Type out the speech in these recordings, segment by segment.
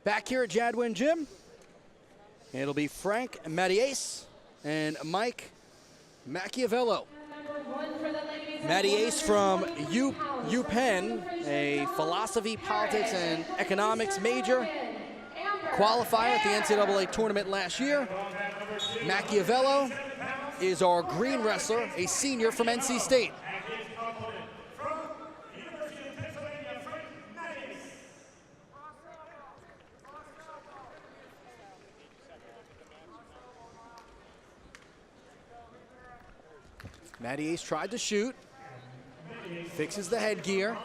Back here at Jadwin Gym, it'll be Frank Mattiace and Mike Macchiavello. Mattiace from UPenn, a philosophy, politics, and economics major, qualifier at the NCAA tournament last year. Macchiavello is our green wrestler, a senior from NC State. Mattiace tried to shoot, fixes the headgear.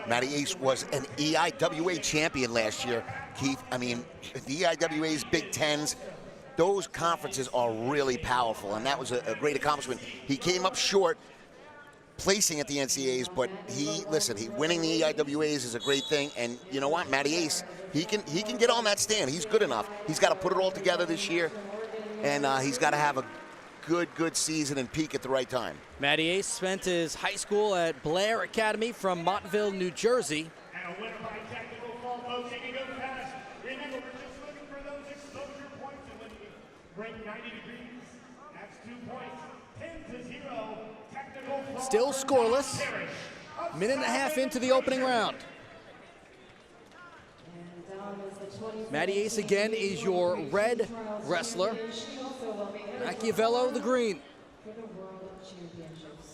Mattiace was an EIWA champion last year, Keith. I mean, the EIWA's Big Tens, those conferences are really powerful, and that was a great accomplishment. He came up short placing at the NCAAs, but winning the EIWAs is a great thing, and you know what, Mattiace, he can get on that stand. He's good enough. He's got to put it all together this year, and he's got to have a good season and peak at the right time. Mattiace spent his high school at Blair Academy from Montville, New Jersey. And a winner by technical fall, folks. He can go fast. Remember, we're just looking for those exposure points, and when we break 90 degrees, that's 2 points. 10-0. Technical fall. Still scoreless. Minute and a half into the opening round. Mattiace again is your red wrestler. Macchiavello, the green.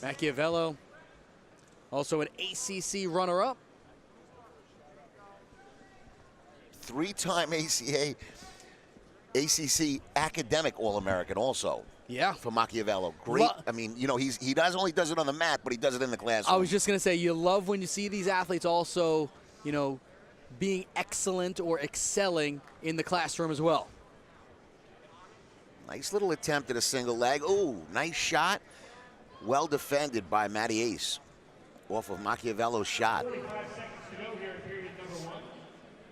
Macchiavello, also an ACC runner-up. Three-time ACC academic All-American also. Yeah. For Macchiavello. Great. I mean, you know, he only does it on the mat, but he does it in the classroom. I was just going to say, you love when you see these athletes also, you know, being excellent or excelling in the classroom as well. Nice little attempt at a single leg. Ooh, nice shot. Well defended by Mattiace off of Macchiavello's shot. 45 seconds to go here in period number 1.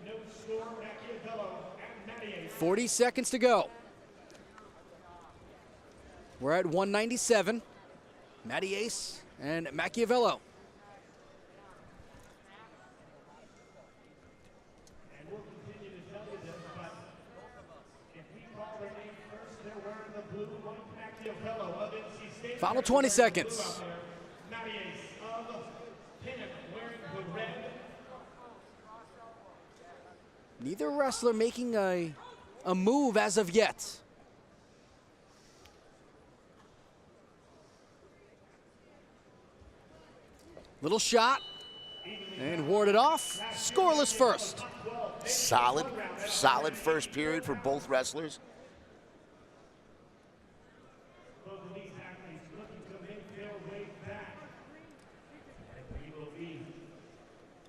No score, Macchiavello and Mattiace. 40 seconds to go. We're at 197. Mattiace and Macchiavello. Final 20 seconds. Neither wrestler making a move as of yet. Little shot and warded off. Scoreless first. Solid first period for both wrestlers.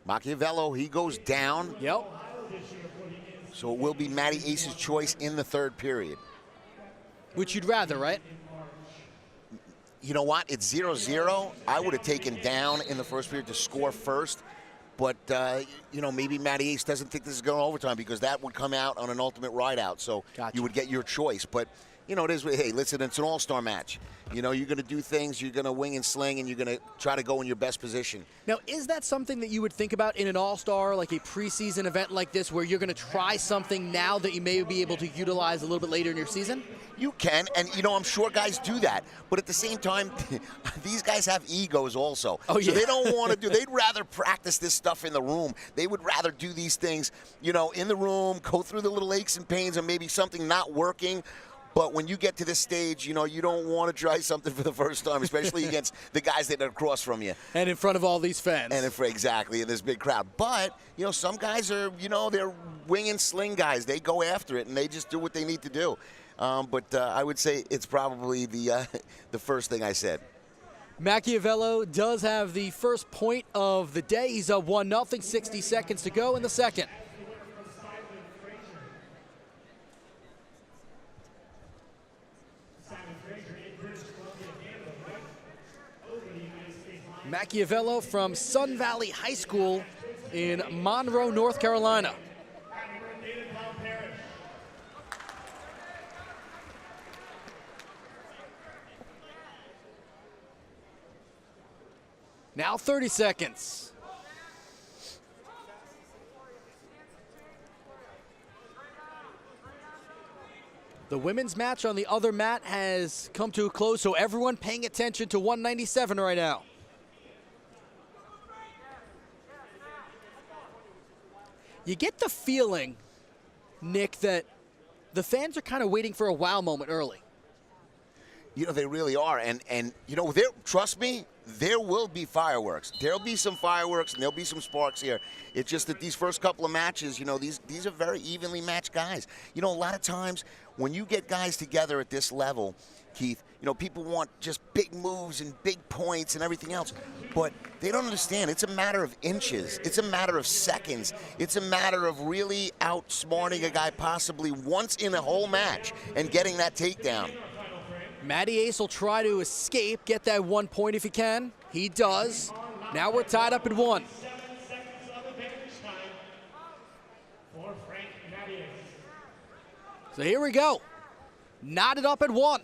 Macchiavello, he goes down. Yep. So it will be Mattiace's choice in the third period. Which you'd rather, right? You know what? It's 0-0. I would have taken down in the first period to score first. But, you know, maybe Mattiace doesn't think this is going overtime because that would come out on an ultimate ride-out. So Gotcha. You would get your choice. But, you know, it is, hey, listen, it's an all-star match. You know, you're going to do things, you're going to wing and sling, and you're going to try to go in your best position. Now, is that something that you would think about in an all-star, like a preseason event like this, where you're going to try something now that you may be able to utilize a little bit later in your season? You can, and, you know, I'm sure guys do that. But at the same time, these guys have egos also. Oh, yeah. So they don't want to they'd rather practice this stuff in the room. They would rather do these things, you know, in the room, go through the little aches and pains and maybe something not working. But when you get to this stage, you know, you don't want to try something for the first time, especially against the guys that are across from you. And in front of all these fans. And exactly, in this big crowd. But, you know, some guys are, you know, they're wing and sling guys. They go after it, and they just do what they need to do. But I would say it's probably the first thing I said. Macchiavello does have the first point of the day. He's up 1-0, 60 seconds to go in the second. Macchiavello from Sun Valley High School in Monroe, North Carolina. Now 30 seconds. The women's match on the other mat has come to a close, so everyone paying attention to 197 right now. You get the feeling, Nick, that the fans are kind of waiting for a wow moment early. You know, they really are. And you know, trust me, there will be fireworks. There'll be some fireworks and there'll be some sparks here. It's just that these first couple of matches, you know, these are very evenly matched guys. You know, a lot of times when you get guys together at this level, Keith, you know, people want just big moves and big points and everything else. But they don't understand. It's a matter of inches. It's a matter of seconds. It's a matter of really outsmarting a guy possibly once in a whole match and getting that takedown. Mattiace will try to escape, get that 1 point if he can. He does. Now we're tied up at 1. 7 seconds of advantage time for Frank Mattiace. So here we go. Knotted up at 1.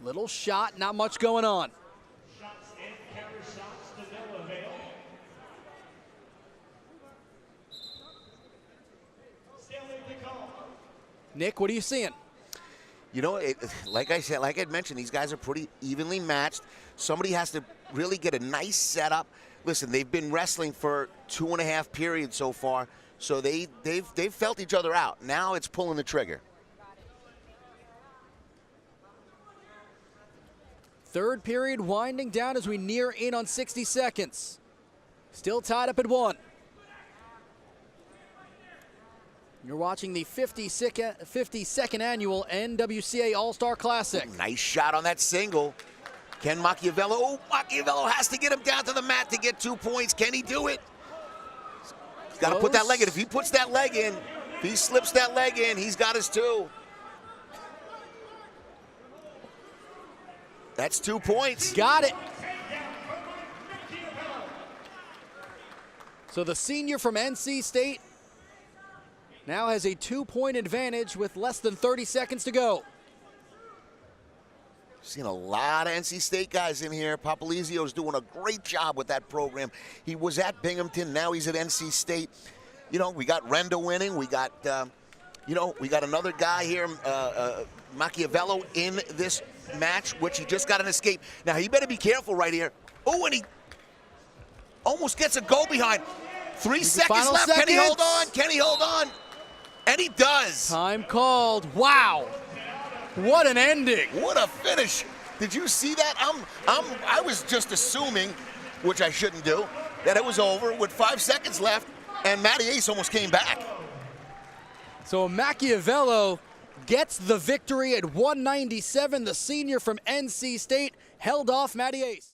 Little shot, not much going on. Shots and counter shots to no avail. Stalemate the call. Nick, what are you seeing? You know, like I said, like I'd mentioned, these guys are pretty evenly matched. Somebody has to really get a nice setup. Listen, they've been wrestling for 2.5 periods so far, so they've felt each other out. Now it's pulling the trigger. Third period winding down as we near in on 60 seconds. Still tied up at 1. You're watching the 52nd annual NWCA All Star Classic. Nice shot on that single. Can Macchiavello? Oh, Macchiavello has to get him down to the mat to get 2 points. Can he do it? He's got to put that leg in. If he puts that leg in, if he slips that leg in, he's got his 2. That's 2 points. Got it. So the senior from NC State now has a 2-point advantage with less than 30 seconds to go. Seen a lot of NC State guys in here. Papalizio's doing a great job with that program. He was at Binghamton, now he's at NC State. You know, we got Renda winning. We got, you know, we got another guy here, Macchiavello, in this match, which he just got an escape. Now, he better be careful right here. Oh, and he almost gets a go behind. 3 seconds left. Can he hold on? Can he hold on? And he does. Time called. Wow. What an ending. What a finish. Did you see that? I was just assuming, which I shouldn't do, that it was over with 5 seconds left, and Mattiace almost came back. So Macchiavello gets the victory at 197. The senior from NC State held off Mattiace.